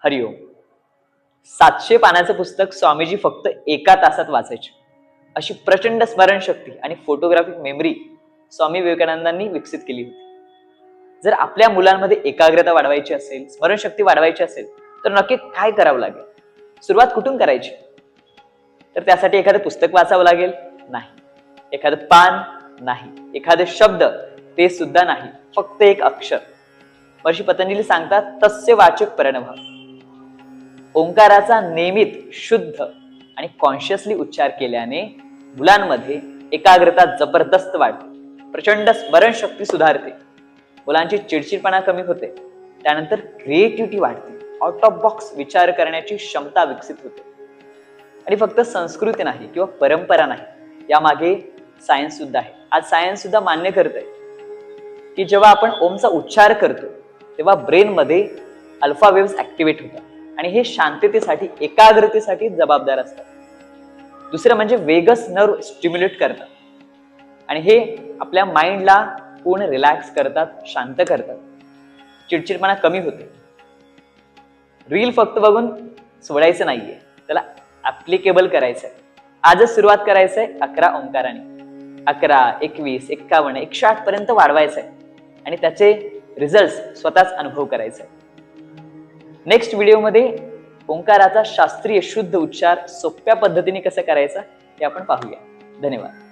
हरिओम. 700 पानाचं पुस्तक स्वामीजी फक्त एका तासात वाचायचे. अशी प्रचंड स्मरणशक्ती आणि फोटोग्राफिक मेमरी स्वामी विवेकानंदांनी विकसित केली होती. जर आपल्या मुलांमध्ये एकाग्रता वाढवायची असेल, स्मरणशक्ती वाढवायची असेल, तर नक्की काय करावं लागेल? सुरुवात कुठून करायची? तर त्यासाठी एखादं पुस्तक वाचावं लागेल? नाही. एखादं पान? नाही. एखादे शब्द? ते सुद्धा नाही. फक्त एक अक्षर. महर्षी पतंजली सांगतात, तस्य वाचक प्रणव. ओंकाराचा नियमित, शुद्ध आणि कॉन्शियसली उच्चार केल्याने मुलांमध्ये एकाग्रता जबरदस्त वाढते, प्रचंड स्मरणशक्ती सुधारते, मुलांची चिडचिडपणा कमी होते, त्यानंतर क्रिएटिव्हिटी वाढते, आउट ऑफ बॉक्स विचार करण्याची क्षमता विकसित होते. आणि फक्त संस्कृती नाही किंवा परंपरा नाही, यामागे सायन्स सुद्धा आहे. आज सायन्स सुद्धा मान्य करतंय की जेव्हा आपण ओमचा उच्चार करतो तेव्हा ब्रेन मध्ये अल्फा वेव्स ऍक्टिव्हेट होतात आणि हे शांततेसाठी, एकाग्रतेसाठी जबाबदार असतात. दुसरं म्हणजे वेगस नर्व स्टिम्युलेट करतात आणि हे आपल्या माइंडला पूर्ण रिलॅक्स करतात, शांत करतात, चिडचिडपणा कमी होते. रील फक्त बघून सोडायचं नाहीये, त्याला ऍप्लिकेबल करायचंय. आजच सुरुवात करायचंय 11 ओंकाराने. 11, 21, 51, 108 पर्यंत वाढवायचंय आणि त्याचे रिझल्ट स्वतःच अनुभव करायचे. नेक्स्ट व्हिडिओमध्ये ओंकाराचा शास्त्रीय शुद्ध उच्चार सोप्या पद्धतीने कसं करायचा हे आपण पाहूया. धन्यवाद.